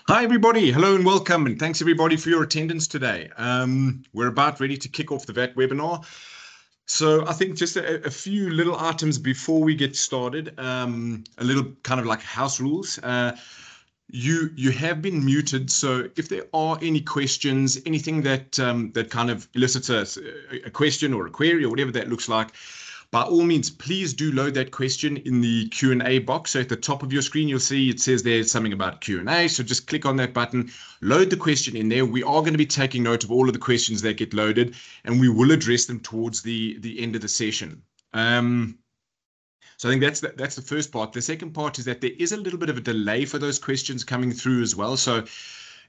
Hi, everybody. Hello and welcome. And thanks, everybody, for your attendance today. We're about ready to kick off the VAT webinar. So I think just a few little items before we get started, a little kind of like house rules. You have been muted, so if there are any questions, anything that that kind of elicits a question or a query or whatever that looks like, by all means, please do load that question in the Q&A box. So at the top of your screen, you'll see it says there's something about Q&A. So just click on that button, load the question in there. We are going to be taking note of all of the questions that get loaded, and we will address them towards the end of the session. So I think that's the first part. The second part is that there is a little bit of a delay for those questions coming through as well. So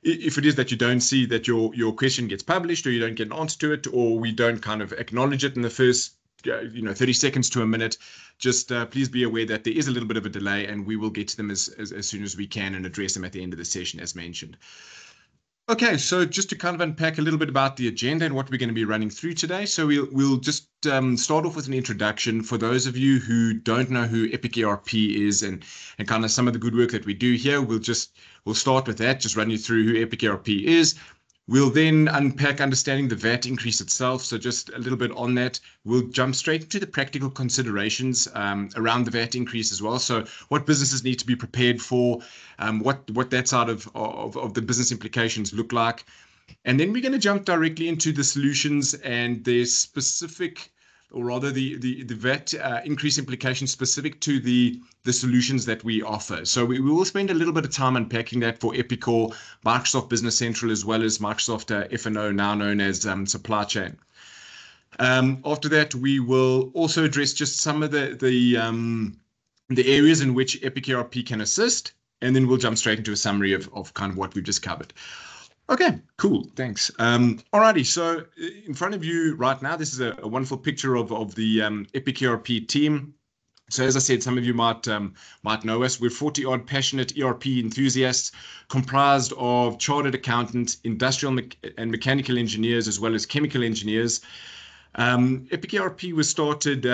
if it is that you don't see that your question gets published, or you don't get an answer to it, or we don't kind of acknowledge it in the first 30 seconds to a minute, just please be aware that there is a little bit of a delay, and we will get to them as soon as we can and address them at the end of the session, as mentioned. Okay, so just to kind of unpack a little bit about the agenda and what we're going to be running through today. So we'll just start off with an introduction for those of you who don't know who Epic ERP is and kind of some of the good work that we do here. We'll start with that, just run you through who Epic ERP is. We'll then unpack understanding the VAT increase itself. So just a little bit on that. We'll jump straight into the practical considerations around the VAT increase as well. So what businesses need to be prepared for, what that side of the business implications look like. And then we're going to jump directly into the solutions and their specific, or rather the VAT increase implications specific to the solutions that we offer. So we will spend a little bit of time unpacking that for Epicor, Microsoft Business Central, as well as Microsoft F&O, now known as Supply Chain. After that, we will also address just some of the areas in which Epic ERP can assist, and then we'll jump straight into a summary of kind of what we've just covered. Okay, cool. Thanks. Alrighty, so in front of you right now, this is a wonderful picture of the Epic ERP team. So as I said, some of you might know us. We're 40-odd passionate ERP enthusiasts comprised of chartered accountants, industrial and mechanical engineers, as well as chemical engineers. Epic ERP was started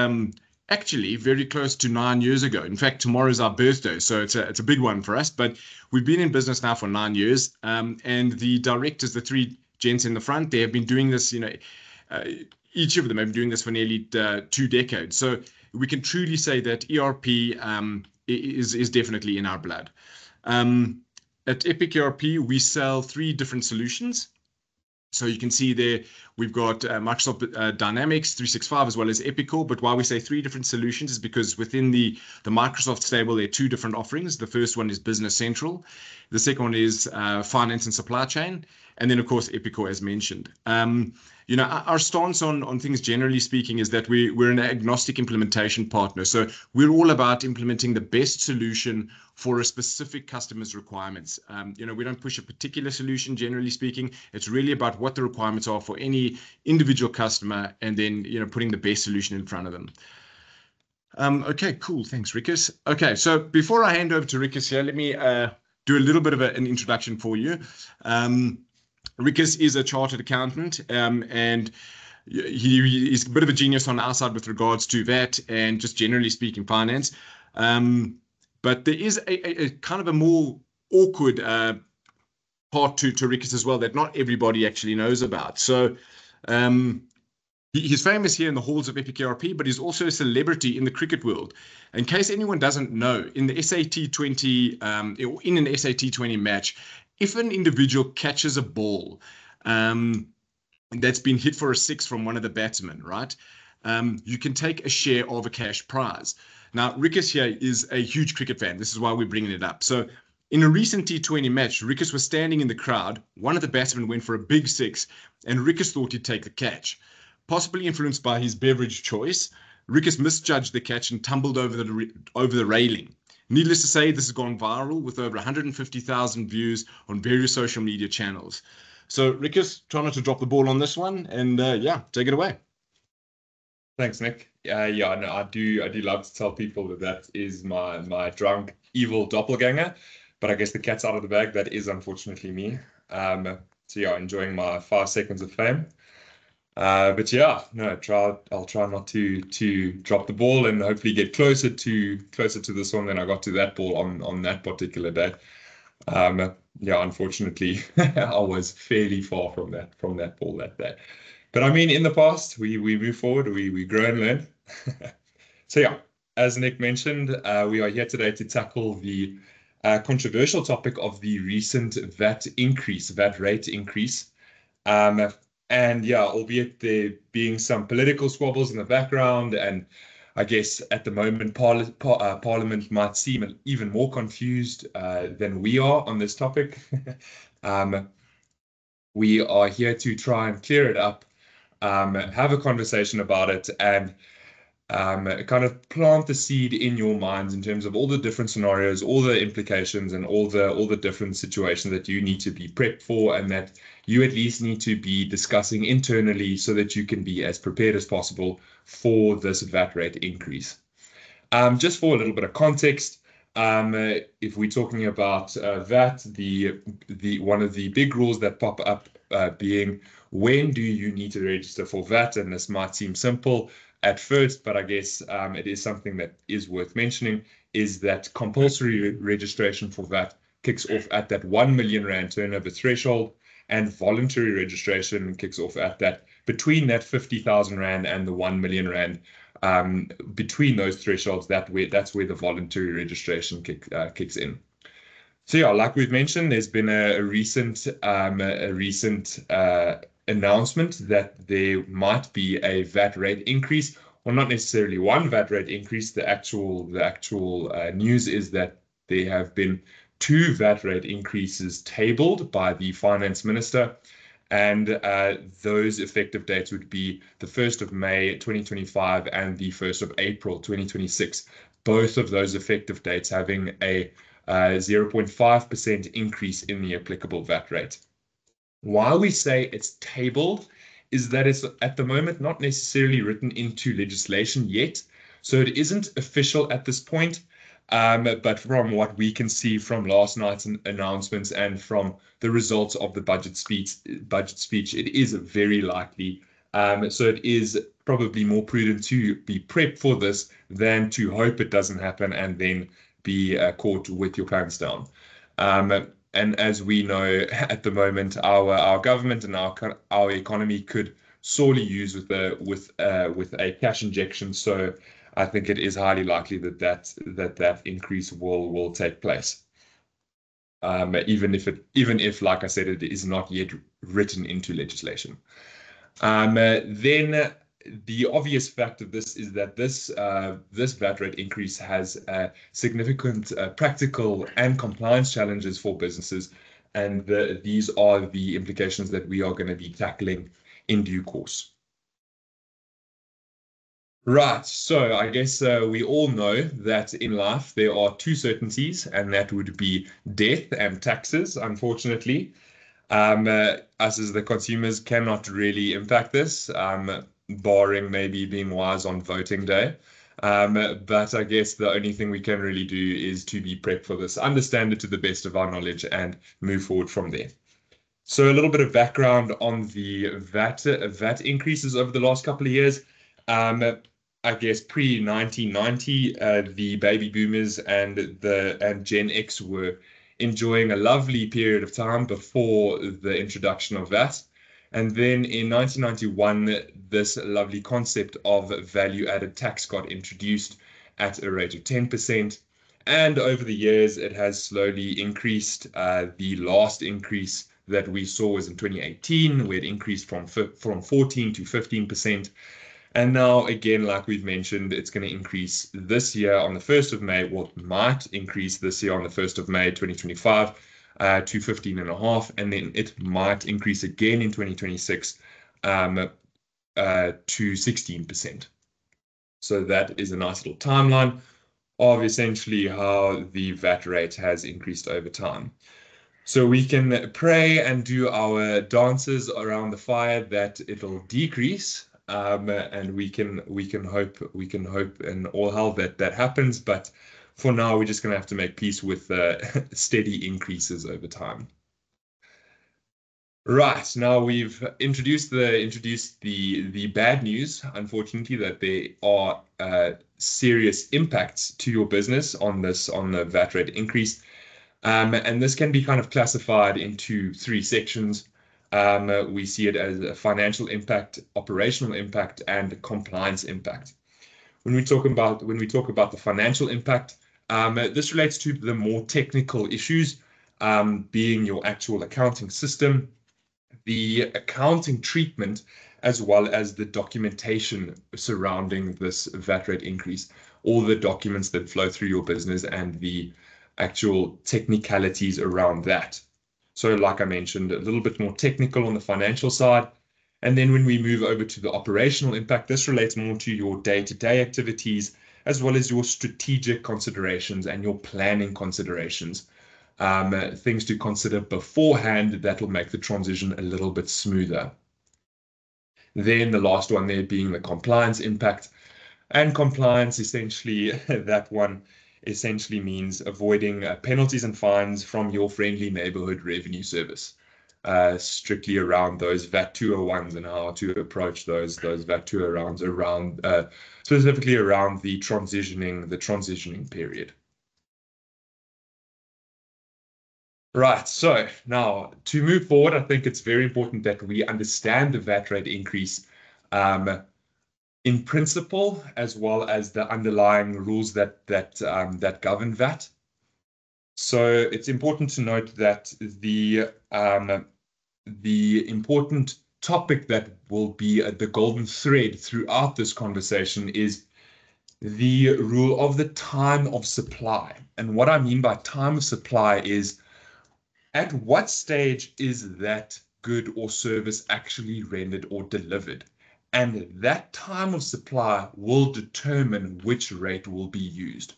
actually very close to 9 years ago. In fact, tomorrow's our birthday, so it's a big one for us. But we've been in business now for 9 years, and the directors, the three gents in the front, they have been doing this. Each of them have been doing this for nearly 2 decades. So we can truly say that ERP is definitely in our blood. At Epic ERP, we sell 3 different solutions. So you can see there, we've got Microsoft Dynamics 365 as well as Epicor. But why we say 3 different solutions is because within the Microsoft stable, there are 2 different offerings. The first one is Business Central. The second one is Finance and Supply Chain. And then, of course, Epicor, as mentioned. Our stance on things, generally speaking, is that we're an agnostic implementation partner. So we're all about implementing the best solution for a specific customer's requirements. We don't push a particular solution, generally speaking. It's really about what the requirements are for any individual customer, and then putting the best solution in front of them. Okay, cool. Thanks, Rikus. Okay, so before I hand over to Rikus here, let me do a little bit of an introduction for you. Rikus is a chartered accountant, and he's a bit of a genius on our side with regards to VAT and just generally speaking finance. But there is a kind of a more awkward part to Rikus as well that not everybody actually knows about. So he's famous here in the halls of Epic ERP, but he's also a celebrity in the cricket world. In case anyone doesn't know, in the SAT 20, in an SAT 20 match, if an individual catches a ball that's been hit for a 6 from one of the batsmen, right, you can take a share of a cash prize. Now, Rikus here is a huge cricket fan. This is why we're bringing it up. So in a recent T20 match, Rikus was standing in the crowd. One of the batsmen went for a big 6, and Rikus thought he'd take the catch. Possibly influenced by his beverage choice, Rikus misjudged the catch and tumbled over the railing. Needless to say, this has gone viral with over 150,000 views on various social media channels. So, Rikus, try not to drop the ball on this one, and yeah, take it away. Thanks, Nick. No, I do love to tell people that is my drunk, evil doppelganger. But I guess the cat's out of the bag. That is unfortunately me. So yeah, enjoying my 5 seconds of fame. But yeah, no, I'll try not to drop the ball and hopefully get closer to this one than I got to that ball on that particular day. Yeah, unfortunately, I was fairly far from that ball that day. But I mean, in the past, we move forward, we grow and learn. So yeah, as Nick mentioned, we are here today to tackle the controversial topic of the recent VAT rate increase. And yeah, albeit there being some political squabbles in the background, and I guess at the moment Parliament might seem even more confused than we are on this topic. We are here to try and clear it up, have a conversation about it, and kind of plant the seed in your minds in terms of all the different scenarios, all the implications, and all the different situations that you need to be prepped for, and that you at least need to be discussing internally so that you can be as prepared as possible for this VAT rate increase. Just for a little bit of context, if we're talking about VAT, the one of the big rules that pop up being when do you need to register for VAT, and this might seem simple at first, but I guess it is something that is worth mentioning, is that compulsory registration for VAT kicks off at that 1 million rand turnover threshold, and voluntary registration kicks off at that between that 50,000 rand and the 1 million rand. Between those thresholds, that's where the voluntary registration kicks in. So yeah, like we've mentioned, there's been a recent announcement that there might be a VAT rate increase, or not necessarily one VAT rate increase. The actual news is that there have been 2 VAT rate increases tabled by the finance minister, and those effective dates would be the 1st of May 2025 and the 1st of April 2026. Both of those effective dates having a 0.5% increase in the applicable VAT rate. Why we say it's tabled is that it's at the moment not necessarily written into legislation yet, so it isn't official at this point. But from what we can see from last night's announcements and from the results of the budget speech, it is very likely. So it is probably more prudent to be prepped for this than to hope it doesn't happen and then be caught with your pants down. And as we know, at the moment, our government and our economy could sorely use with a cash injection. So I think it is highly likely that increase will take place, even if, like I said, it is not yet written into legislation. Then the obvious fact of this is that this VAT rate increase has significant practical and compliance challenges for businesses, and these are the implications that we are going to be tackling in due course. Right, so I guess we all know that in life there are 2 certainties, and that would be death and taxes, unfortunately. Us as the consumers cannot really impact this, barring maybe being wise on voting day. But I guess the only thing we can really do is to be prepped for this, understand it to the best of our knowledge, and move forward from there. So a little bit of background on the VAT increases over the last couple of years. I guess pre-1990, the baby boomers and Gen X were enjoying a lovely period of time before the introduction of VAT. And then in 1991, this lovely concept of value-added tax got introduced at a rate of 10%. And over the years, it has slowly increased. The last increase that we saw was in 2018, where it increased from 14 to 15%. And now, again, like we've mentioned, it's going to increase this year on the 1st of May, well, it might increase this year on the 1st of May, 2025, to 15.5%, and then it might increase again in 2026 to 16%. So that is a nice little timeline of essentially how the VAT rate has increased over time. So we can pray and do our dances around the fire that it'll decrease. And we can hope and all hell that happens, but for now we're just going to have to make peace with steady increases over time. Right, now we've introduced the bad news, unfortunately, that there are serious impacts to your business on the VAT rate increase. And this can be kind of classified into three sections. We see it as a financial impact, operational impact, and compliance impact. When we talk about the financial impact, this relates to the more technical issues, being your actual accounting system, the accounting treatment, as well as the documentation surrounding this VAT rate increase, all the documents that flow through your business and the actual technicalities around that. So like I mentioned, a little bit more technical on the financial side. And then when we move over to the operational impact, this relates more to your day-to-day activities, as well as your strategic considerations and your planning considerations. Things to consider beforehand that will make the transition a little bit smoother. Then the last one there being the compliance impact. And compliance, essentially, that one essentially means avoiding penalties and fines from your friendly neighborhood revenue service. Strictly around those VAT 201s and how to approach those VAT 201s around specifically around the transitioning period. Right, so now to move forward, I think it's very important that we understand the VAT rate increase in principle, as well as the underlying rules that govern VAT. So it's important to note that the important topic that will be the golden thread throughout this conversation is the rule of the time of supply. And what I mean by time of supply is, at what stage is that good or service actually rendered or delivered? And that time of supply will determine which rate will be used.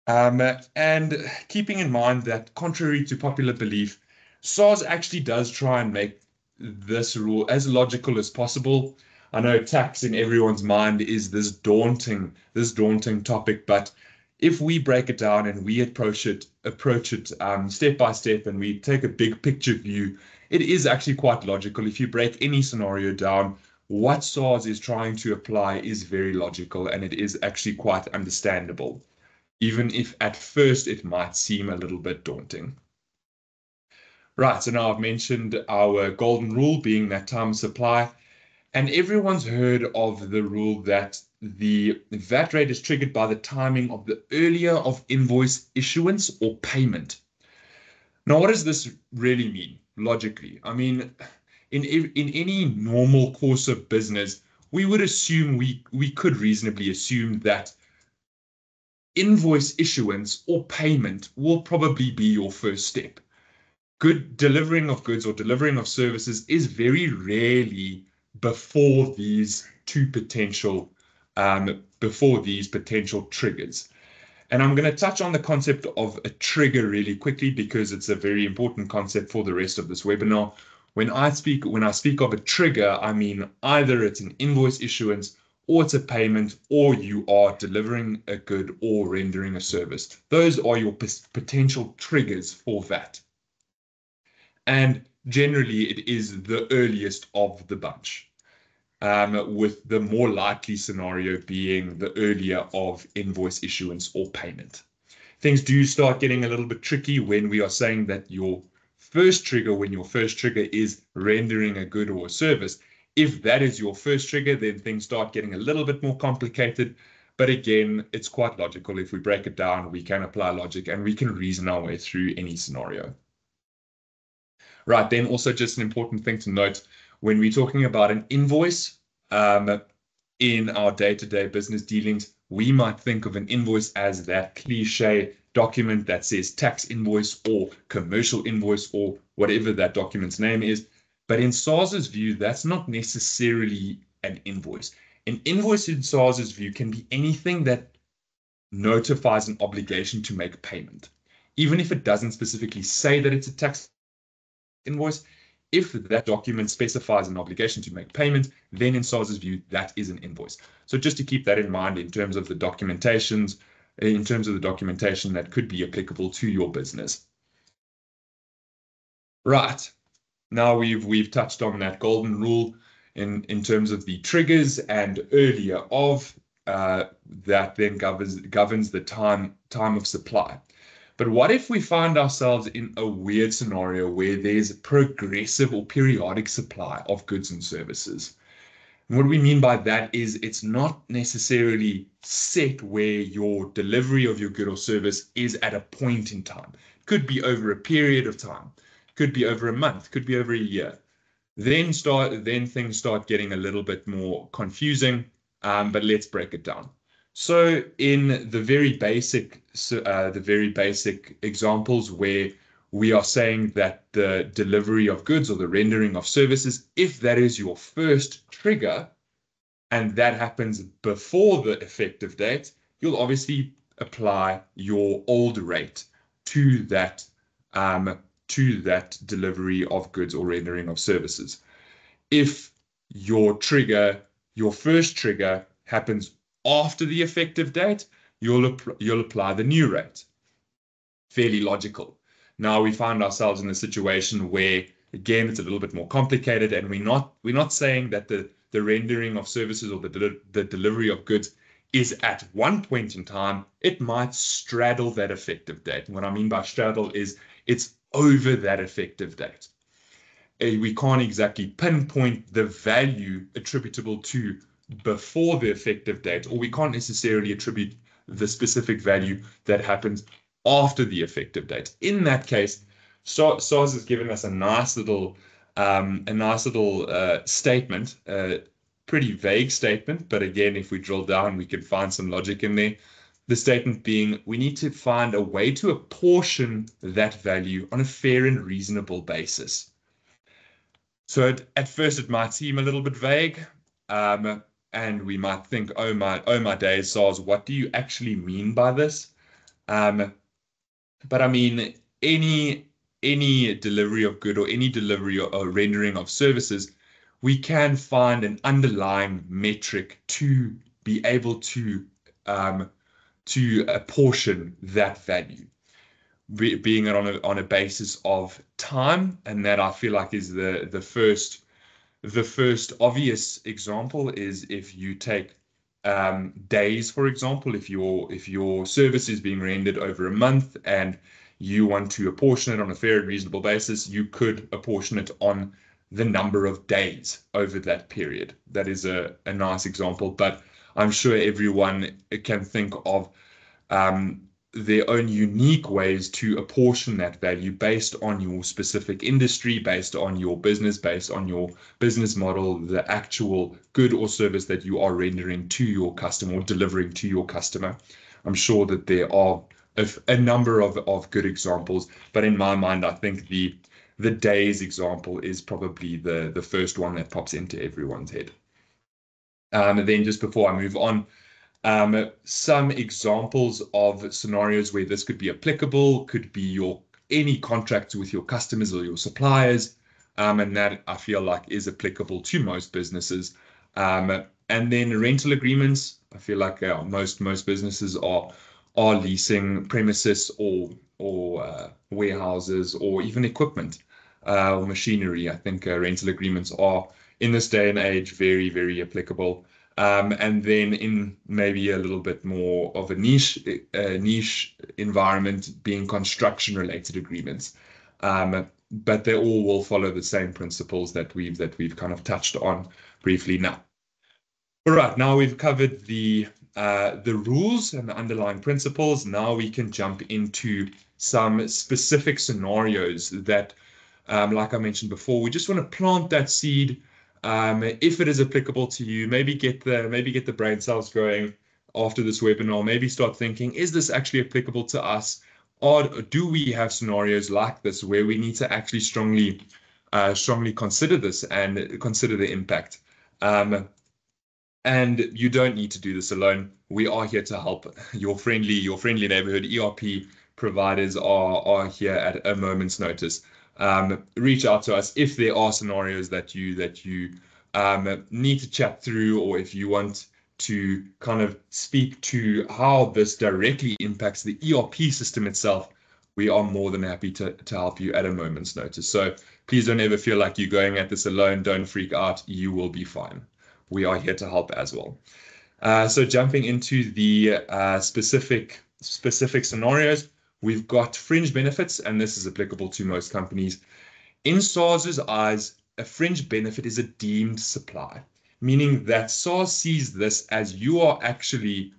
And keeping in mind that, contrary to popular belief, SARS actually does try and make this rule as logical as possible. I know tax in everyone's mind is this daunting topic, but if we break it down and we approach it step by step, and we take a big picture view, it is actually quite logical. If you break any scenario down, what SARS is trying to apply is very logical, and it is actually quite understandable, even if at first it might seem a little bit daunting. Right, so now I've mentioned our golden rule being that time of supply, and everyone's heard of the rule that the VAT rate is triggered by the timing of the earlier of invoice issuance or payment. Now, what does this really mean logically? I mean, in any normal course of business, we would assume, we could reasonably assume that invoice issuance or payment will probably be your first step. Good delivering of goods or delivering of services is very rarely before these potential triggers. And I'm going to touch on the concept of a trigger really quickly, because it's a very important concept for the rest of this webinar. When I speak of a trigger, I mean either it's an invoice issuance, or it's a payment, or you are delivering a good or rendering a service. Those are your potential triggers for VAT. And generally, it is the earliest of the bunch, with the more likely scenario being the earlier of invoice issuance or payment. Things do start getting a little bit tricky when we are saying that your first trigger is rendering a good or a service. If that is your first trigger, then things start getting a little bit more complicated. But again, it's quite logical. If we break it down, we can apply logic and we can reason our way through any scenario. Right, then also just an important thing to note, when we're talking about an invoice in our day-to-day business dealings, we might think of an invoice as that cliche document that says tax invoice or commercial invoice or whatever that document's name is. But in SARS's view, that's not necessarily an invoice. An invoice in SARS's view can be anything that notifies an obligation to make payment. Even if it doesn't specifically say that it's a tax invoice, if that document specifies an obligation to make payment, then in SARS's view, that is an invoice. So just to keep that in mind in terms of the documentation that could be applicable to your business. Right. Now we've touched on that golden rule in terms of the triggers and earlier of that then governs the time of supply. But what if we find ourselves in a weird scenario where there's progressive or periodic supply of goods and services? And what we mean by that is it's not necessarily set where your delivery of your good or service is at a point in time. It could be over a period of time, could be over a month, could be over a year. Then things start getting a little bit more confusing, but let's break it down. So in the very basic examples where we are saying that the delivery of goods or the rendering of services, if that is your first trigger, and that happens before the effective date, you'll obviously apply your old rate to that delivery of goods or rendering of services. If your first trigger happens after the effective date, you'll apply the new rate. Fairly logical. Now we find ourselves in a situation where, again, it's a little bit more complicated, and we're not saying that the rendering of services or the delivery of goods is at one point in time. It might straddle that effective date. And what I mean by straddle is it's over that effective date. We can't exactly pinpoint the value attributable to before the effective date, or we can't necessarily attribute the specific value that happens after the effective date. In that case, SARS has given us a nice little statement, pretty vague statement, but again, if we drill down, we can find some logic in there. The statement being, we need to find a way to apportion that value on a fair and reasonable basis. So at first it might seem a little bit vague, and we might think, oh my days, SARS, what do you actually mean by this? But I mean, any delivery of good or any delivery or rendering of services, we can find an underlying metric to be able to apportion that value, being it on a basis of time, and that I feel like is the first obvious example is if you take days, for example. If your service is being rendered over a month and you want to apportion it on a fair and reasonable basis, you could apportion it on the number of days over that period. That is a nice example, but I'm sure everyone can think of their own unique ways to apportion that value based on your specific industry, based on your business, based on your business model, the actual good or service that you are rendering to your customer or delivering to your customer. I'm sure that there are a number of good examples, but in my mind, I think the days example is probably the first one that pops into everyone's head. And then just before I move on, some examples of scenarios where this could be applicable could be any contracts with your customers or your suppliers, and that I feel like is applicable to most businesses. And then rental agreements, I feel like most businesses are leasing premises or warehouses or even equipment or machinery. I think rental agreements are in this day and age very, very applicable. And then in maybe a little bit more of a niche environment being construction-related agreements, but they all will follow the same principles that we've kind of touched on briefly now. All right, now we've covered the rules and the underlying principles. Now we can jump into some specific scenarios that, like I mentioned before, we just want to plant that seed. If it is applicable to you, maybe get the brain cells going after this webinar. Maybe start thinking, is this actually applicable to us? Or do we have scenarios like this where we need to actually strongly consider this and consider the impact? And you don't need to do this alone. We are here to help. Your friendly neighborhood ERP providers are here at a moment's notice. Reach out to us if there are scenarios that you need to chat through, or if you want to kind of speak to how this directly impacts the ERP system itself. We are more than happy to help you at a moment's notice. So please don't ever feel like you're going at this alone. Don't freak out. You will be fine. We are here to help as well. So jumping into the specific scenarios, we've got fringe benefits, and this is applicable to most companies. In SARS's eyes, a fringe benefit is a deemed supply, meaning that SARS sees this as you are actually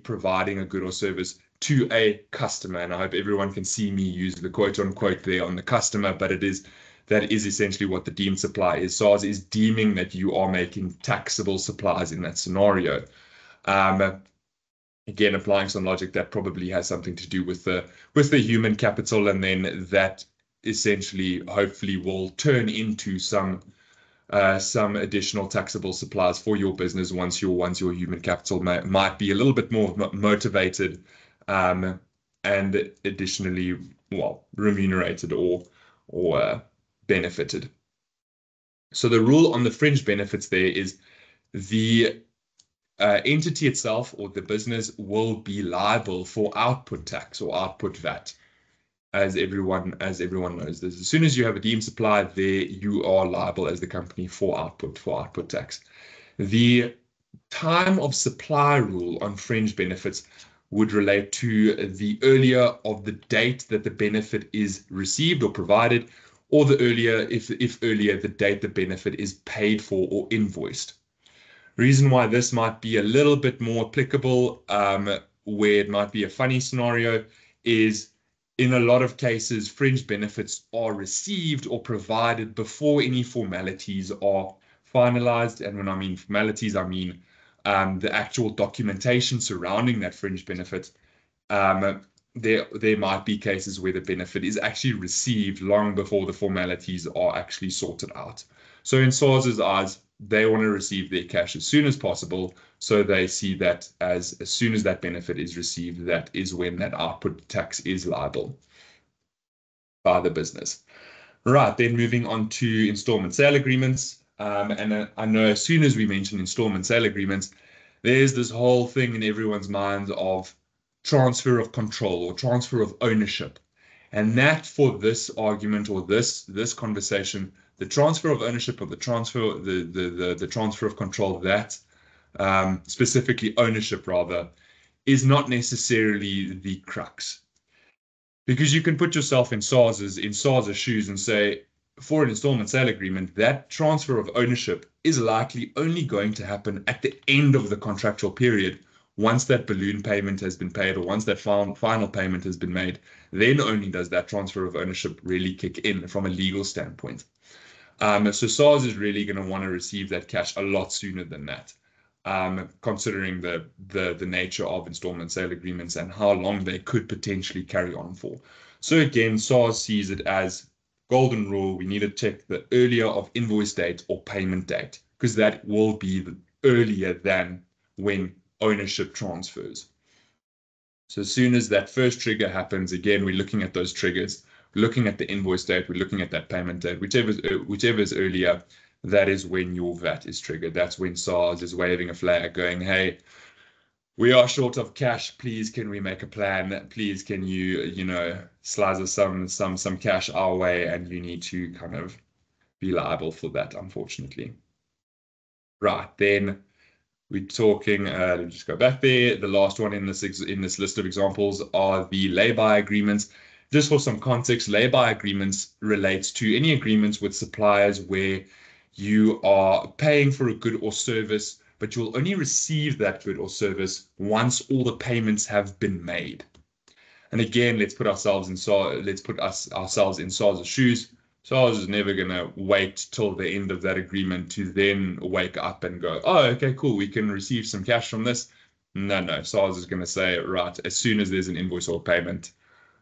providing a good or service to a customer. And I hope everyone can see me use the quote unquote there on the customer, but that is essentially what the deemed supply is. SARS is deeming that you are making taxable supplies in that scenario. Again, applying some logic that probably has something to do with the human capital, and then that essentially hopefully will turn into some additional taxable supplies for your business once your human capital might be a little bit more motivated, and additionally, well, remunerated or benefited. So the rule on the fringe benefits there is the entity itself or the business will be liable for output tax or output VAT. As everyone knows, as soon as you have a deemed supply, there you are liable as the company for output tax. The time of supply rule on fringe benefits would relate to the earlier of the date that the benefit is received or provided, or the earlier, if earlier, the date the benefit is paid for or invoiced. Reason why this might be a little bit more applicable, where it might be a funny scenario, is in a lot of cases, fringe benefits are received or provided before any formalities are finalized. And when I mean formalities, I mean the actual documentation surrounding that fringe benefit. There might be cases where the benefit is actually received long before the formalities are actually sorted out. So in SARS's eyes, they want to receive their cash as soon as possible. So they see that as soon as that benefit is received, that is when that output tax is liable by the business. Right, then moving on to installment sale agreements. And I know as soon as we mention installment sale agreements, there's this whole thing in everyone's minds of transfer of control or transfer of ownership. And that, for this argument or this conversation, the transfer of ownership or the transfer of control, that specifically ownership rather, is not necessarily the crux. Because you can put yourself in SARS's shoes and say, for an installment sale agreement, that transfer of ownership is likely only going to happen at the end of the contractual period. Once that balloon payment has been paid, or once that final payment has been made, then only does that transfer of ownership really kick in from a legal standpoint. So SARS is really going to want to receive that cash a lot sooner than that, considering the nature of installment sale agreements and how long they could potentially carry on for. So again, SARS sees it as golden rule. We need to check the earlier of invoice date or payment date, because that will be earlier than when ownership transfers. So as soon as that first trigger happens, again, we're looking at those triggers. We're looking at the invoice date. We're looking at that payment date. Whichever is earlier, that is when your VAT is triggered. That's when SARS is waving a flag going, hey, we are short of cash. Please, can we make a plan? Please, can you, slice us some cash our way? And you need to kind of be liable for that, unfortunately. Right, then we're talking, let me just go back there. The last one in this list of examples are the lay-by agreements. Just for some context, lay-by agreements relates to any agreements with suppliers where you are paying for a good or service, but you will only receive that good or service once all the payments have been made. And again, let's put ourselves in SARS's shoes. SARS is never going to wait till the end of that agreement to then wake up and go, oh, okay, cool, we can receive some cash from this. No, SARS is going to say, right, as soon as there's an invoice or payment,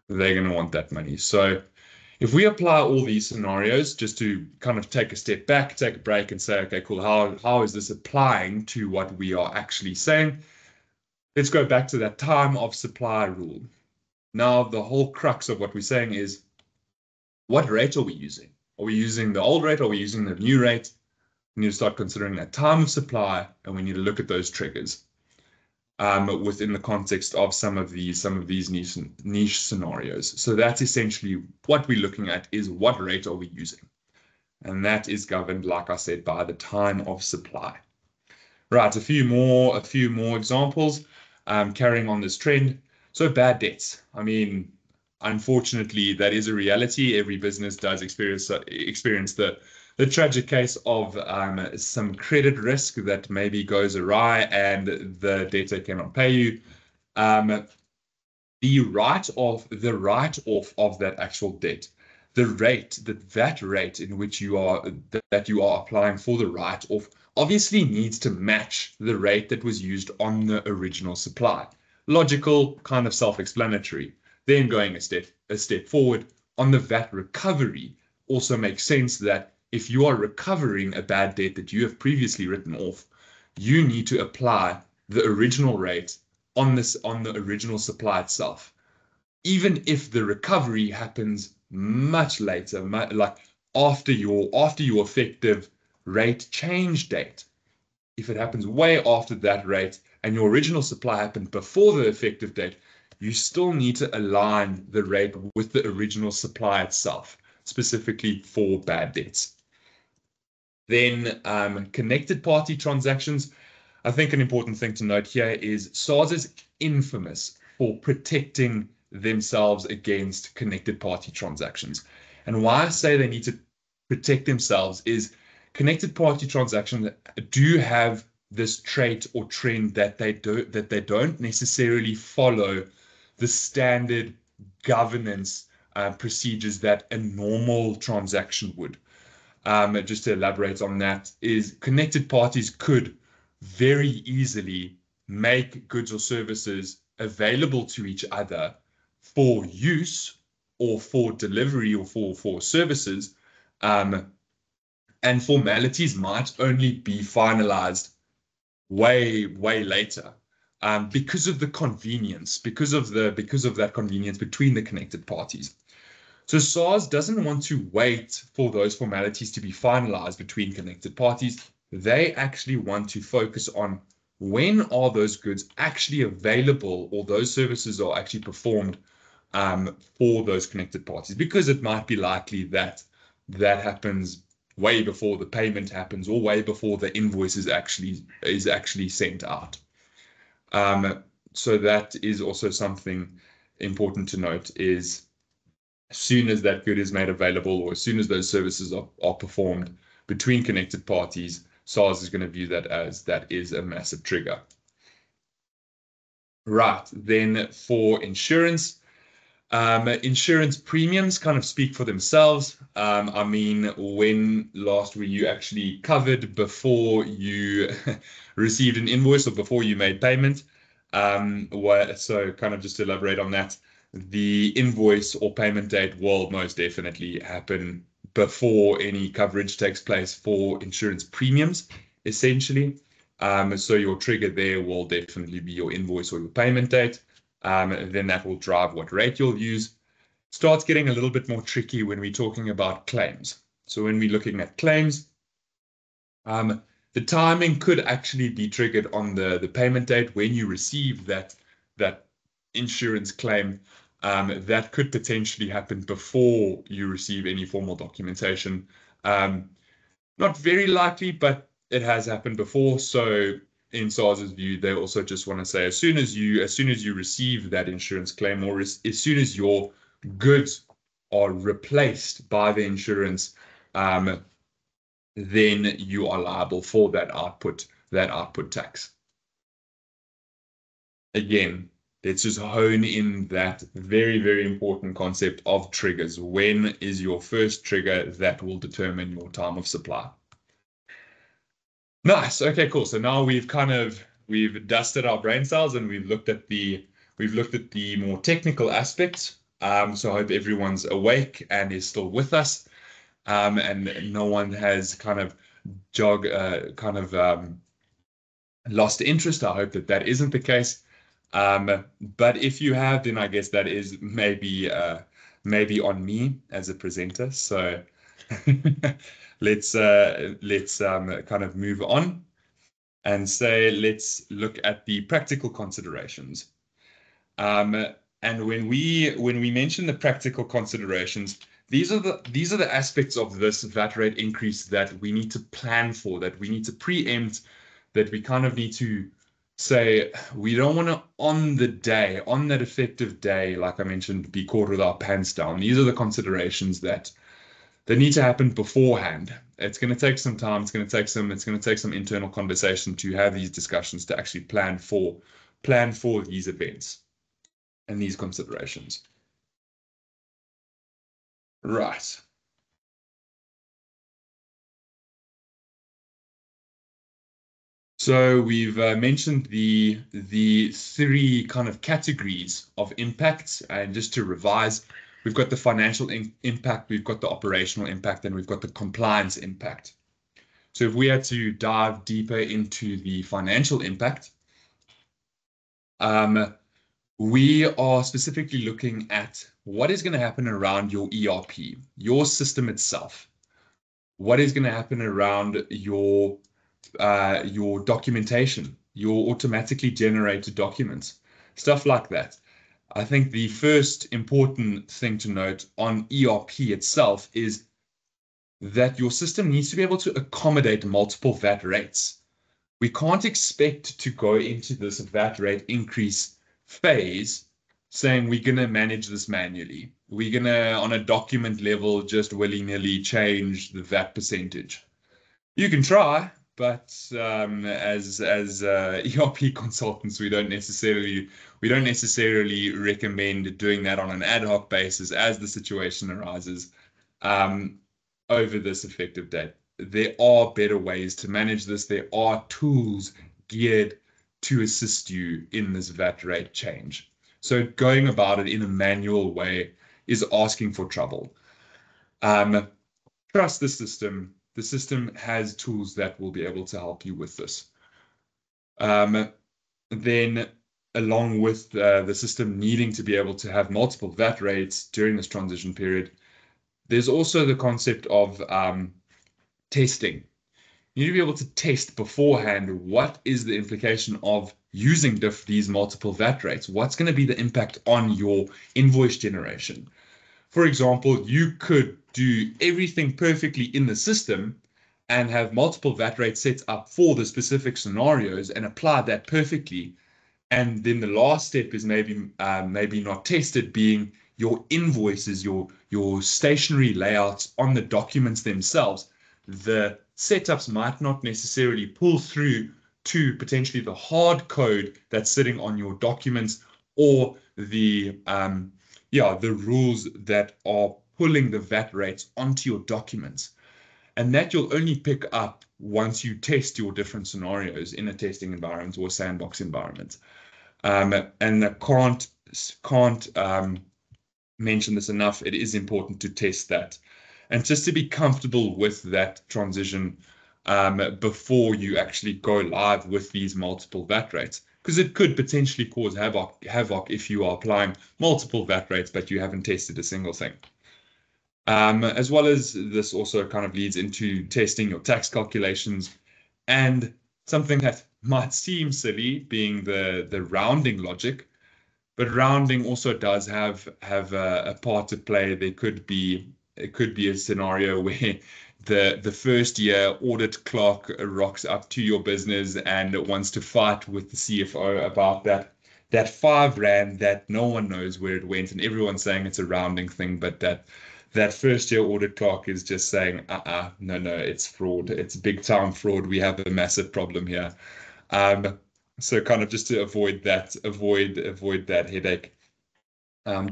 they're going to want that money. So if we apply all these scenarios, just to kind of take a step back, take a break and say, okay, cool, how is this applying to what we are actually saying? Let's go back to that time of supply rule. Now, the whole crux of what we're saying is, what rate are we using? Are we using the old rate? Or are we using the new rate? We need to start considering that time of supply, and we need to look at those triggers within the context of some of these niche scenarios. So that's essentially what we're looking at, is what rate are we using? And that is governed, like I said, by the time of supply. Right, a few more examples, carrying on this trend. So bad debts. I mean, unfortunately, that is a reality. Every business does experience the tragic case of some credit risk that maybe goes awry and the debtor cannot pay you. The write-off of that actual debt, the rate, that rate in which you are applying for the write-off obviously needs to match the rate that was used on the original supply. Logical, kind of self-explanatory. Then going a step forward on the VAT recovery also makes sense that if you are recovering a bad debt that you have previously written off, you need to apply the original rate on the original supply itself, even if the recovery happens much later, like after your effective rate change date. If it happens way after that rate and your original supply happened before the effective date, you still need to align the rate with the original supply itself, specifically for bad debts. Then connected party transactions. I think an important thing to note here is SARS is infamous for protecting themselves against connected party transactions. And why I say they need to protect themselves is connected party transactions do have this trait or trend that they don't necessarily follow the standard governance procedures that a normal transaction would. Just to elaborate on that, is connected parties could very easily make goods or services available to each other for use or for delivery or for services, and formalities might only be finalized way later, because of the convenience, because of that convenience between the connected parties. So SARS doesn't want to wait for those formalities to be finalized between connected parties. They actually want to focus on when are those goods actually available or those services are actually performed for those connected parties, because it might be likely that that happens way before the payment happens or way before the invoice is actually sent out. So that is also something important to note, is as soon as that good is made available or as soon as those services are performed between connected parties, SARS is going to view that as that is a massive trigger. Right, then for insurance, insurance premiums kind of speak for themselves. I mean, when last were you actually covered before you received an invoice or before you made payment? So kind of just to elaborate on that, the invoice or payment date will most definitely happen before any coverage takes place for insurance premiums, essentially. So your trigger there will definitely be your invoice or your payment date. Then that will drive what rate you'll use. Starts getting a little bit more tricky when we're talking about claims. So when we're looking at claims, the timing could actually be triggered on the payment date when you receive that insurance claim. That could potentially happen before you receive any formal documentation. Not very likely, but it has happened before. So in SARS's view, they also just want to say as soon as you receive that insurance claim, or as soon as your goods are replaced by the insurance, then you are liable for that output tax. Again, let's just hone in that very, very important concept of triggers. When is your first trigger that will determine your time of supply? Nice. Okay, cool. So now we've dusted our brain cells and we've looked at the more technical aspects. So I hope everyone's awake and is still with us, and no one has lost interest. I hope that isn't the case. But if you have, then I guess that is maybe on me as a presenter. So let's kind of move on and say let's look at the practical considerations. And when we mention the practical considerations, these are the aspects of this VAT rate increase that we need to plan for, that we need to preempt, that we kind of need to say we don't want to on that effective day, like I mentioned, be caught with our pants down. These are the considerations that need to happen beforehand. It's going to take some time. It's going to take some internal conversation to have these discussions, to actually plan for these events and these considerations. Right. So we've mentioned the three kind of categories of impacts, and just to revise, we've got the financial impact, we've got the operational impact, and we've got the compliance impact. So if we had to dive deeper into the financial impact, we are specifically looking at what is going to happen around your ERP, your system itself. What is going to happen around your documentation, your automatically generated documents, stuff like that. I think the first important thing to note on ERP itself is that your system needs to be able to accommodate multiple VAT rates. We can't expect to go into this VAT rate increase phase saying we're going to manage this manually. We're going to, on a document level, just willy-nilly change the VAT percentage. You can try, but as ERP consultants, we don't necessarily recommend doing that on an ad hoc basis as the situation arises over this effective date. There are better ways to manage this. There are tools geared to assist you in this VAT rate change. So going about it in a manual way is asking for trouble. Trust the system. The system has tools that will be able to help you with this. Then, along with the system needing to be able to have multiple VAT rates during this transition period, there's also the concept of testing. You need to be able to test beforehand what is the implication of using these multiple VAT rates. What's going to be the impact on your invoice generation? For example, you could do everything perfectly in the system and have multiple VAT rates set up for the specific scenarios and apply that perfectly. And then the last step is maybe not tested, being your invoices, your stationary layouts on the documents themselves. The setups might not necessarily pull through to potentially the hard code that's sitting on your documents, or the rules that are pulling the VAT rates onto your documents. And that you'll only pick up once you test your different scenarios in a testing environment or sandbox environment. And I can't mention this enough. It is important to test that, and just to be comfortable with that transition before you actually go live with these multiple VAT rates, because it could potentially cause havoc if you are applying multiple VAT rates but you haven't tested a single thing. As well as this also kind of leads into testing your tax calculations, and something that might seem silly being the rounding logic, but rounding also does have a part to play. It could be a scenario where the first year audit clerk rocks up to your business and wants to fight with the CFO about that R5 that no one knows where it went, and everyone's saying it's a rounding thing, but that first year audit clerk is just saying, no, it's fraud. It's big time fraud. We have a massive problem here. So kind of just to avoid that headache,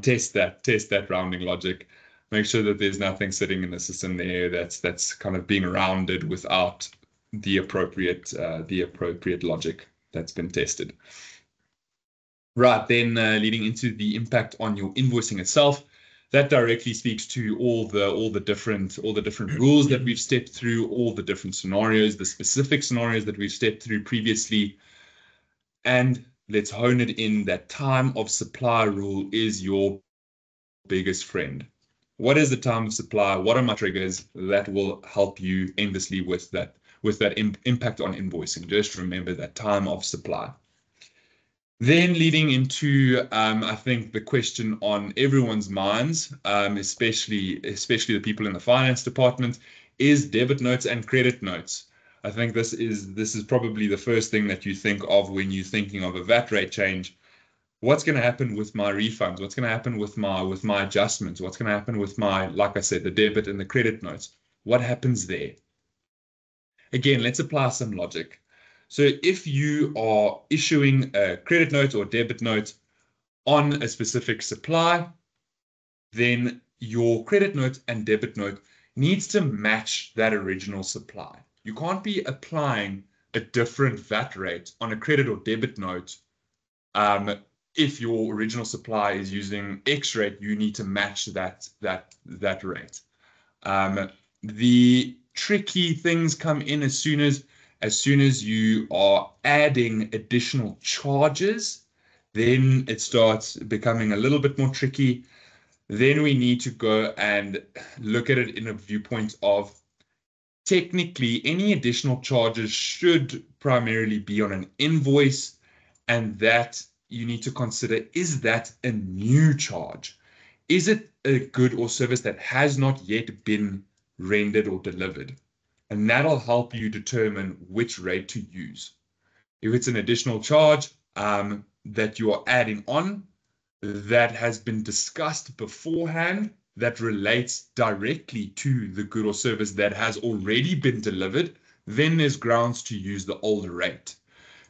test that rounding logic. Make sure that there's nothing sitting in the system there that's kind of being rounded without the appropriate logic that's been tested. Right, then leading into the impact on your invoicing itself. That directly speaks to all the different rules that we've stepped through, all the different scenarios, the specific scenarios that we've stepped through previously. And let's hone it in that time of supply rule is your biggest friend. What is the time of supply? What are my triggers that will help you endlessly with that impact on invoicing? Just remember that time of supply. Then leading into, I think, the question on everyone's minds, especially the people in the finance department, is debit notes and credit notes. I think this is probably the first thing that you think of when you're thinking of a VAT rate change. What's going to happen with my refunds? What's going to happen with my adjustments? What's going to happen with my, like I said, the debit and the credit notes? What happens there? Again, let's apply some logic. So if you are issuing a credit note or debit note on a specific supply, then your credit note and debit note needs to match that original supply. You can't be applying a different VAT rate on a credit or debit note. If your original supply is using X rate, you need to match that rate. The tricky things come in as soon as you are adding additional charges, then it starts becoming a little bit more tricky. Then we need to go and look at it in a viewpoint of technically any additional charges should primarily be on an invoice, and that you need to consider, is that a new charge? Is it a good or service that has not yet been rendered or delivered? And that'll help you determine which rate to use. If it's an additional charge that you are adding on that has been discussed beforehand, that relates directly to the good or service that has already been delivered, then there's grounds to use the older rate.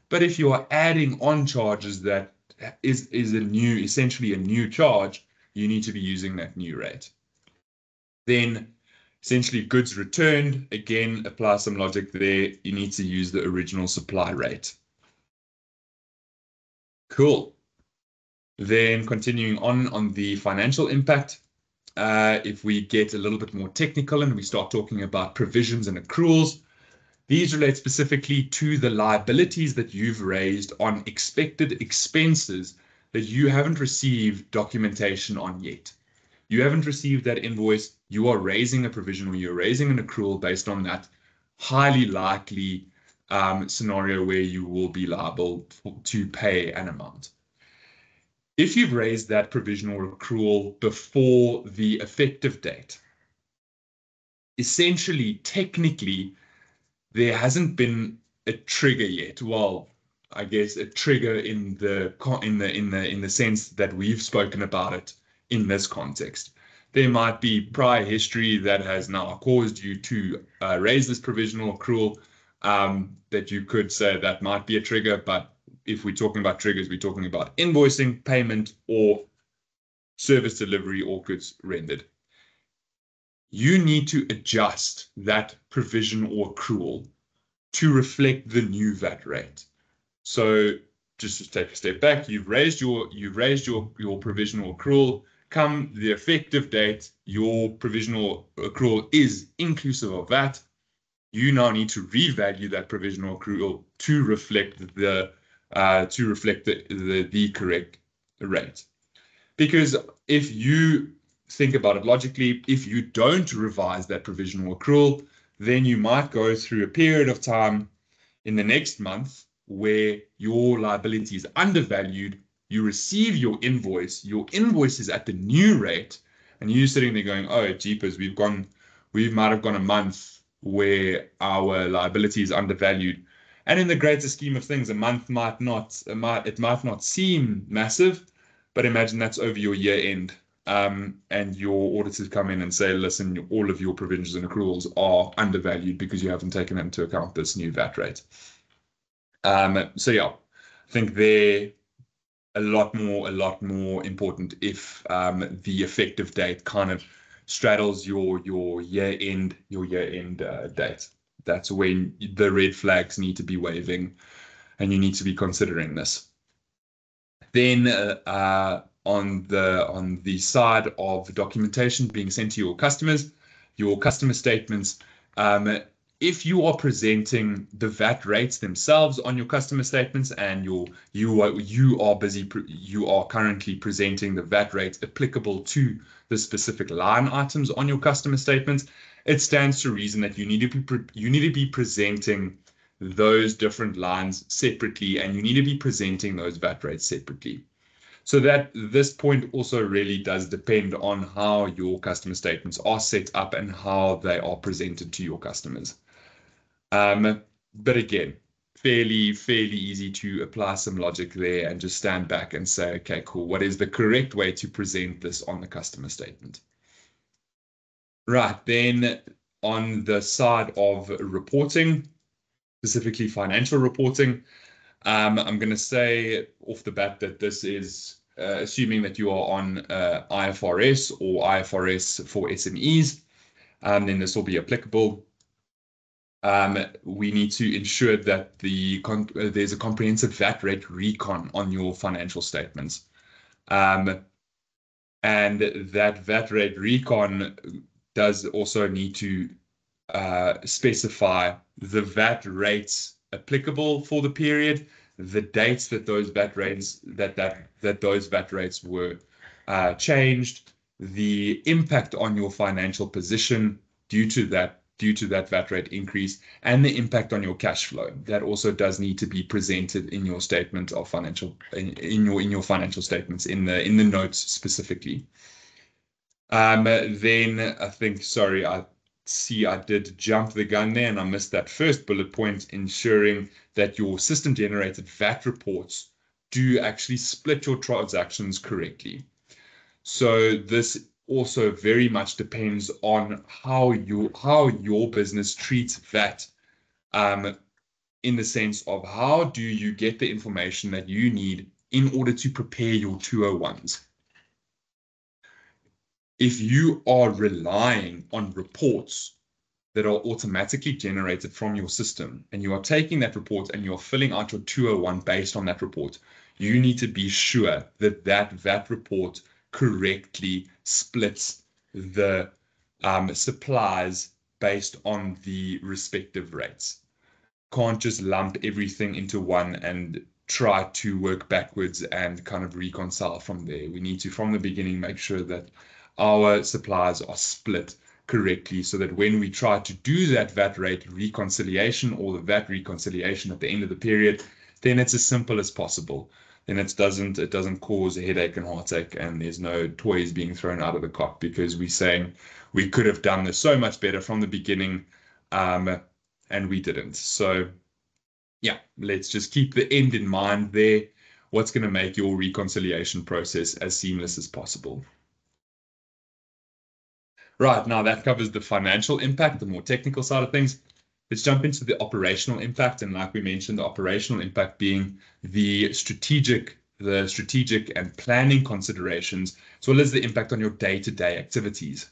But if you are adding on charges that is essentially a new charge, you need to be using that new rate. Then essentially goods returned, again, apply some logic there. You need to use the original supply rate. Cool. Then continuing on the financial impact, if we get a little bit more technical and we start talking about provisions and accruals, these relate specifically to the liabilities that you've raised on expected expenses that you haven't received documentation on yet. You haven't received that invoice, you are raising a provision or you're raising an accrual based on that highly likely scenario where you will be liable to pay an amount. If you've raised that provision or accrual before the effective date, essentially, technically, there hasn't been a trigger yet. Well, I guess a trigger in the sense that we've spoken about it in this context. There might be prior history that has now caused you to raise this provisional accrual that you could say that might be a trigger, but if we're talking about triggers, we're talking about invoicing, payment, or service delivery or goods rendered. You need to adjust that provision or accrual to reflect the new VAT rate. So just to take a step back, you've raised your provisional accrual. Come the effective date, your provisional accrual is inclusive of VAT. You now need to revalue that provisional accrual to reflect the correct rate. Because if you think about it logically, if you don't revise that provisional accrual, then you might go through a period of time in the next month where your liability is undervalued. You receive your invoice is at the new rate, and you're sitting there going, oh, jeepers, we might have gone a month where our liability is undervalued. And in the greater scheme of things, a month might not seem massive, but imagine that's over your year end. And your auditors come in and say, listen, all of your provisions and accruals are undervalued because you haven't taken into account this new VAT rate. So yeah, I think they're a lot more important if the effective date kind of straddles your year end date. That's when the red flags need to be waving, and you need to be considering this. Then on the side of documentation being sent to your customers, your customer statements, if you are presenting the VAT rates themselves on your customer statements and you are currently presenting the VAT rates applicable to the specific line items on your customer statements, it stands to reason that you need to be presenting those different lines separately, and you need to be presenting those VAT rates separately. So that this point also really does depend on how your customer statements are set up and how they are presented to your customers. But again, fairly easy to apply some logic there and just stand back and say, okay, cool. What is the correct way to present this on the customer statement? Right, then on the side of reporting, specifically financial reporting, I'm going to say off the bat that this is assuming that you are on IFRS or IFRS for SMEs, then this will be applicable. We need to ensure that there's a comprehensive VAT rate recon on your financial statements. And that VAT rate recon does also need to specify the VAT rates applicable for the period, the dates that those VAT rates those VAT rates were changed, the impact on your financial position due to that VAT rate increase, and the impact on your cash flow. That also does need to be presented in your statement of financial in your financial statements in the notes specifically. Then I think, sorry, I did jump the gun there and I missed that first bullet point, ensuring that your system generated VAT reports do actually split your transactions correctly. So this also very much depends on how your business treats VAT, in the sense of how do you get the information that you need in order to prepare your 201s. If you are relying on reports that are automatically generated from your system, and you are taking that report and you're filling out your 201 based on that report, you need to be sure that that VAT report correctly splits the supplies based on the respective rates. Can't just lump everything into one and try to work backwards and kind of reconcile from there. We need to, from the beginning, make sure that our supplies are split correctly so that when we try to do that VAT rate reconciliation or the VAT reconciliation at the end of the period, then it's as simple as possible. Then it doesn't cause a headache and heartache, and there's no toys being thrown out of the cot because we're saying we could have done this so much better from the beginning, and we didn't. So yeah, let's just keep the end in mind there. What's going to make your reconciliation process as seamless as possible. Right, now that covers the financial impact, the more technical side of things. Let's jump into the operational impact. And like we mentioned, the operational impact being the strategic and planning considerations, as well as the impact on your day-to-day activities.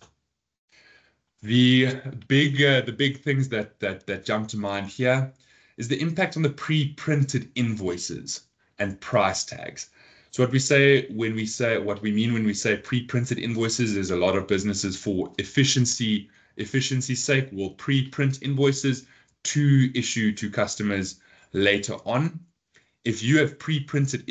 The big things that jump to mind here is the impact on the pre-printed invoices and price tags. So what we mean when we say pre-printed invoices is a lot of businesses, for efficiency's sake, will pre-print invoices to issue to customers later on. If you have pre-printed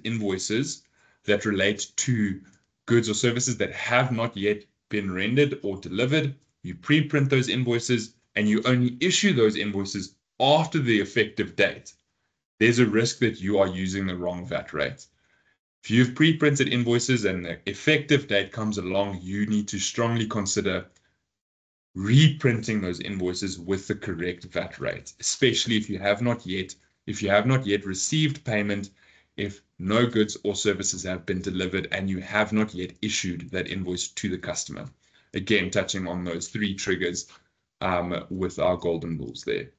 invoices that relate to goods or services that have not yet been rendered or delivered, you pre-print those invoices and you only issue those invoices after the effective date. There's a risk that you are using the wrong VAT rate. If you've pre-printed invoices and the effective date comes along, you need to strongly consider reprinting those invoices with the correct VAT rate, especially if you have not yet received payment, if no goods or services have been delivered and you have not yet issued that invoice to the customer. Again, touching on those 3 triggers with our golden rules there.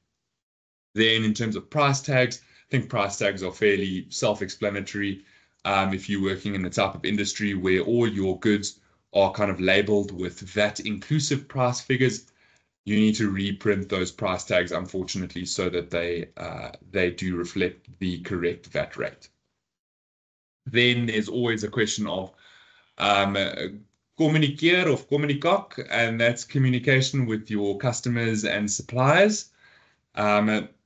Then in terms of price tags, I think price tags are fairly self-explanatory. If you're working in the type of industry where all your goods are kind of labeled with VAT inclusive price figures, you need to reprint those price tags, unfortunately, so that they do reflect the correct VAT rate. Then there's always a question of communiceer of communicak, and that's communication with your customers and suppliers.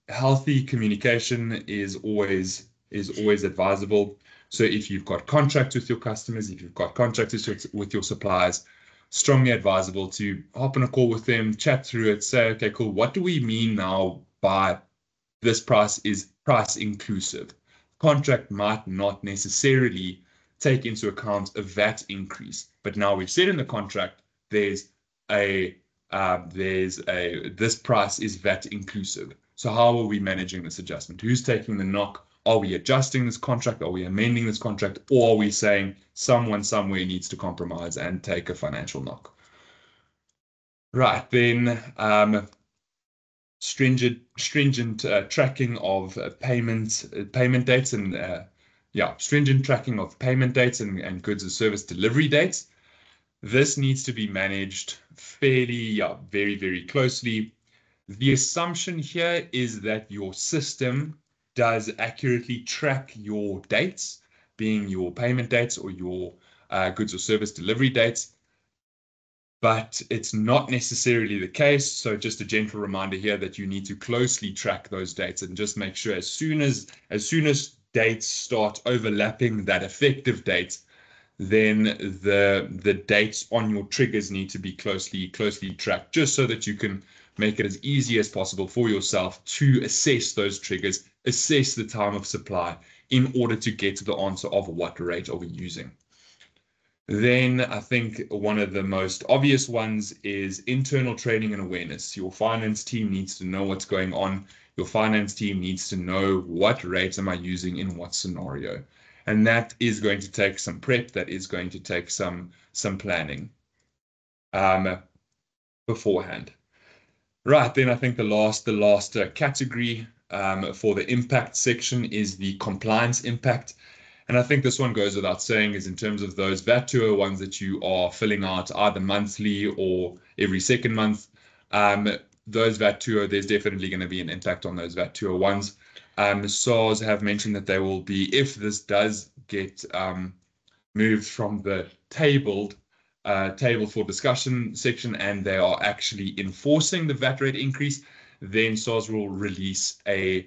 Healthy communication is always advisable. So if you've got contracts with your customers, if you've got contracts with your suppliers, strongly advisable to hop on a call with them, chat through it, say, okay, cool, what do we mean now by this price is price inclusive? Contract might not necessarily take into account a VAT increase, but now we've said in the contract there's a this price is VAT inclusive. So how are we managing this adjustment? Who's taking the knock? Are we adjusting this contract? Are we amending this contract? Or are we saying someone somewhere needs to compromise and take a financial knock? Right, then stringent tracking of payment dates and stringent tracking of payment dates and goods and service delivery dates. This needs to be managed fairly, very, very closely. The assumption here is that your system does accurately track your dates, being your payment dates or your goods or service delivery dates, but it's not necessarily the case. So just a gentle reminder here that you need to closely track those dates and just make sure as soon as dates start overlapping that effective date, then the dates on your triggers need to be closely tracked, just so that you can make it as easy as possible for yourself to assess those triggers, assess the time of supply in order to get to the answer of what rate are we using. Then I think one of the most obvious ones is internal training and awareness. Your finance team needs to know what's going on. Your finance team needs to know what rates am I using in what scenario. And that is going to take some prep. That is going to take some planning beforehand. Right, then I think the last category for the impact section is the compliance impact. And I think this one goes without saying, is in terms of those VAT 201s that you are filling out either monthly or every second month. Those VAT 201, there's definitely going to be an impact on those VAT 201s. SARS have mentioned that they will be, if this does get moved from the table for discussion section and they are actually enforcing the VAT rate increase, then SARS will release a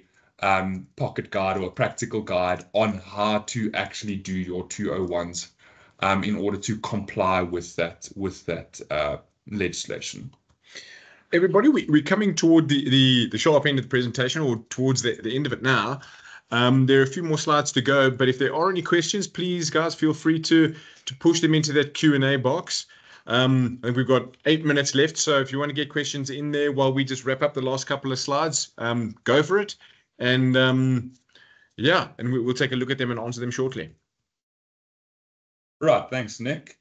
pocket guide or a practical guide on how to actually do your 201s in order to comply with that legislation. Everybody, we're coming toward the sharp end of the presentation, or towards the end of it now. There are a few more slides to go, but if there are any questions, please, guys, feel free to push them into that Q&A box. I think we've got 8 minutes left, so if you want to get questions in there while we just wrap up the last couple of slides, go for it. And and we'll take a look at them and answer them shortly. Right, thanks, Nick.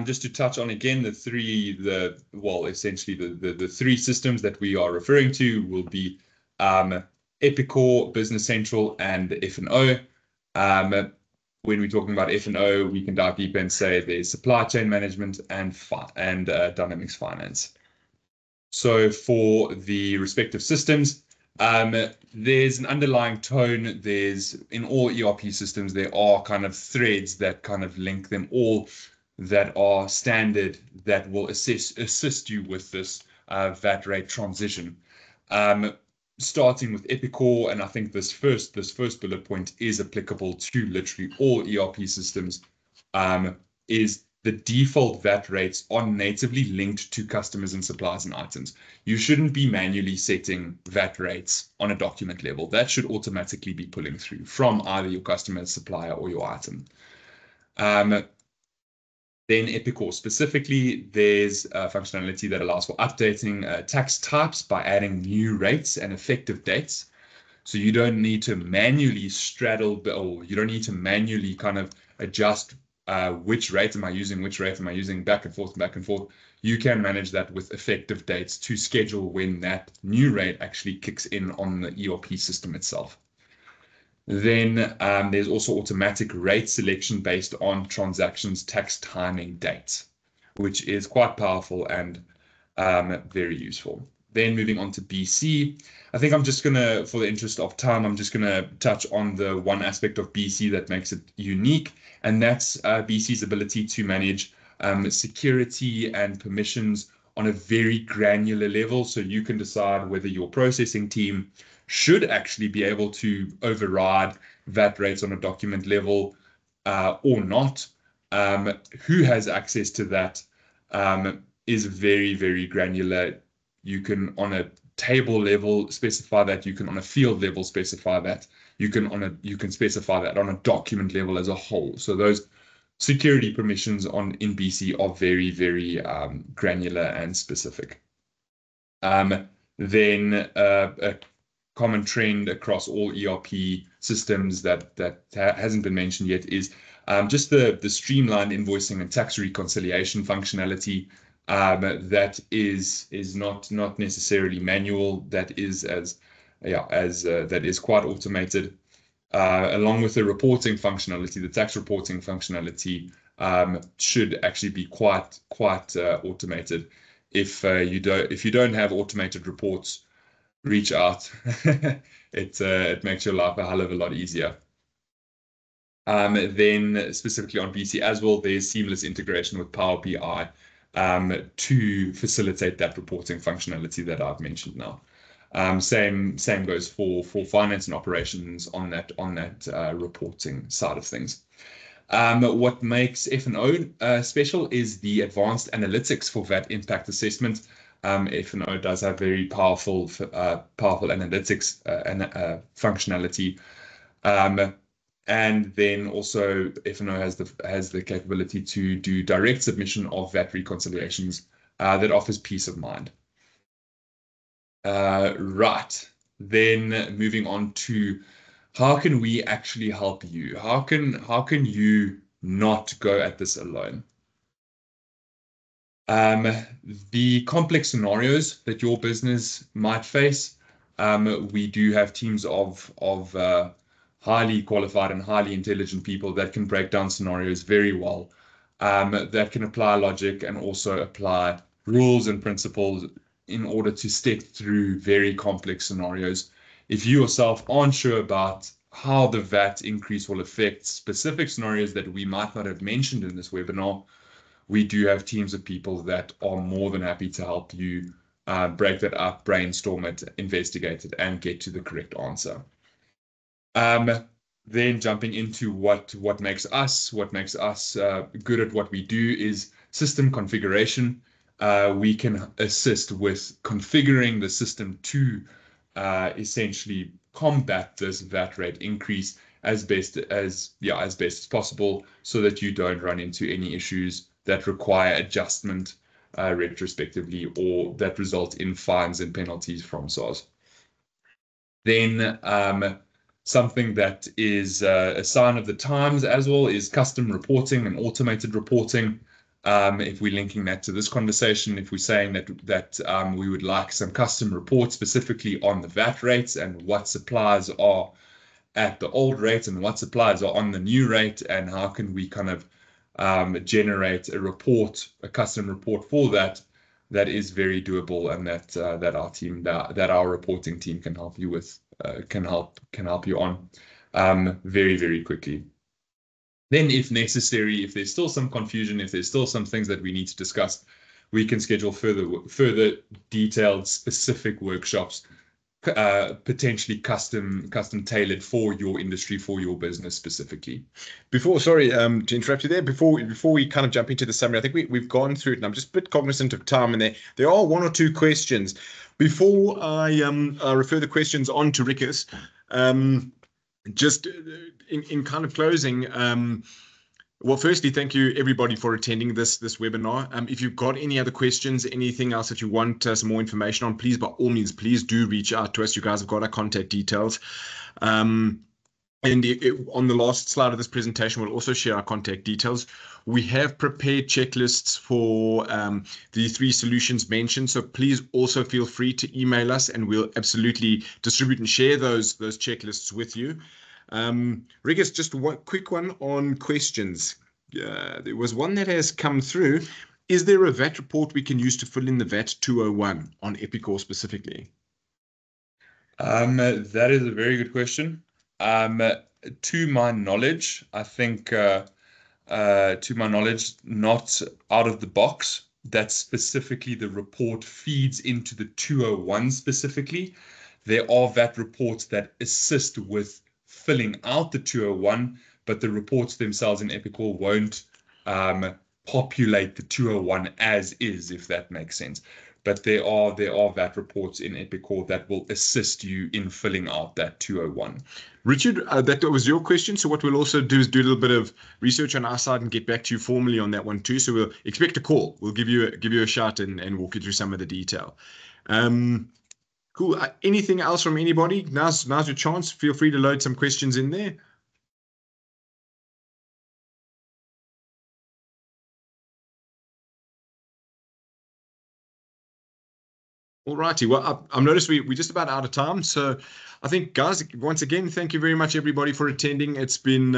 Just to touch on again essentially the three systems that we are referring to will be Epicor, Business Central, and F&O. When we're talking about F&O, we can dive deeper and say there's supply chain management and Dynamics Finance. So for the respective systems, there's an underlying tone. In all ERP systems, there are kind of threads that kind of link them all that are standard that will assist you with this VAT rate transition. Starting with Epicor, and I think this first bullet point is applicable to literally all ERP systems, is the default VAT rates are natively linked to customers and suppliers and items. You shouldn't be manually setting VAT rates on a document level. That should automatically be pulling through from either your customer, supplier, or your item. Then Epicor specifically, there's functionality that allows for updating tax types by adding new rates and effective dates. So you don't need to manually straddle, or you don't need to manually kind of adjust which rate am I using, back and forth. You can manage that with effective dates to schedule when that new rate actually kicks in on the ERP system itself. Then there's also automatic rate selection based on transactions tax timing dates, which is quite powerful and very useful. Then moving on to BC, I think I'm just going to, for the interest of time, I'm just going to touch on the one aspect of BC that makes it unique, and that's BC's ability to manage security and permissions on a very granular level. So you can decide whether your processing team should actually be able to override VAT rates on a document level or not. Who has access to that is very, very granular. You can on a table level specify that. You can on a field level specify that. You can specify that on a document level as a whole. So those security permissions in BC are very, very granular and specific. Then a common trend across all ERP systems that hasn't been mentioned yet is just the streamlined invoicing and tax reconciliation functionality that is not necessarily manual. That is that is quite automated, along with the reporting functionality. The tax reporting functionality should actually be quite automated. If you don't have automated reports, reach out. It makes your life a hell of a lot easier. Then specifically on BC as well, there's seamless integration with Power BI to facilitate that reporting functionality that I've mentioned now. Same goes for finance and operations on that reporting side of things. What makes F&O special is the advanced analytics for VAT impact assessment. F&O does have very powerful analytics functionality, and then also F&O has the capability to do direct submission of VAT reconciliations that offers peace of mind. Right, then moving on to how can we actually help you? How can you not go at this alone? The complex scenarios that your business might face, we do have teams of highly qualified and highly intelligent people that can break down scenarios very well, that can apply logic and also apply rules and principles in order to step through very complex scenarios. If you yourself aren't sure about how the VAT increase will affect specific scenarios that we might not have mentioned in this webinar, we do have teams of people that are more than happy to help you break that up, brainstorm it, investigate it, and get to the correct answer. Then jumping into what makes us good at what we do is system configuration. We can assist with configuring the system to essentially combat this VAT rate increase as best as possible, so that you don't run into any issues that require adjustment retrospectively or that result in fines and penalties from SARS. Then something that is a sign of the times as well is custom reporting and automated reporting. If we're linking that to this conversation, if we're saying that we would like some custom reports specifically on the VAT rates and what suppliers are at the old rate and what suppliers are on the new rate, and how can we kind of generate a custom report for that is very doable, and that our reporting team can help you with, can help you on very, very quickly. Then, if necessary, if there's still some confusion, if there's still some things that we need to discuss, we can schedule further detailed, specific workshops, potentially custom tailored for your industry, for your business specifically. Sorry to interrupt you there. Before we kind of jump into the summary, I think we've gone through it, and I'm just a bit cognizant of time, and there are one or two questions. Before I refer the questions on to Rikus, just in kind of closing, well, firstly, thank you everybody for attending this webinar. If you've got any other questions, anything else that you want some more information on, please, by all means, please do reach out to us. You guys have got our contact details. And on the last slide of this presentation, we'll also share our contact details. We have prepared checklists for the 3 solutions mentioned, so please also feel free to email us, and we'll absolutely distribute and share those checklists with you. Rikus, just one quick one on questions. There was one that has come through. Is there a VAT report we can use to fill in the VAT 201 on Epicor specifically? That is a very good question. To my knowledge, I think, not out of the box, that specifically the report feeds into the 201 specifically. There are VAT reports that assist with filling out the 201, but the reports themselves in Epicor won't populate the 201 as is, if that makes sense. But there are VAT reports in Epicor that will assist you in filling out that 201. Richard, that was your question. So what we'll also do is do a little bit of research on our side and get back to you formally on that one too. So we'll expect a call. We'll give you a shot and walk you through some of the detail. Cool. Anything else from anybody? Now's your chance. Feel free to load some questions in there. All righty. Well, I've noticed we're just about out of time. So I think, guys, once again, thank you very much, everybody, for attending. It's been,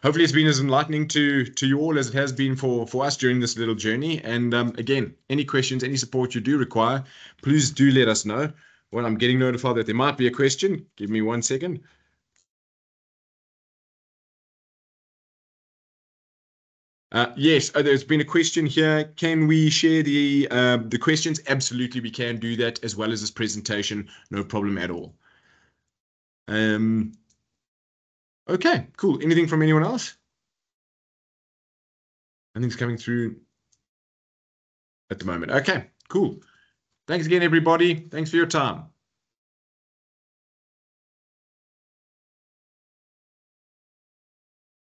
hopefully it's been as enlightening to you all as it has been for us during this little journey. And again, any questions, any support you do require, please do let us know. Well, I'm getting notified that there might be a question. Give me 1 second. Yes, there's been a question here. Can we share the questions? Absolutely, we can do that as well as this presentation. No problem at all. Okay, cool. Anything from anyone else? Nothing's coming through at the moment. Okay, cool. Thanks again, everybody. Thanks for your time.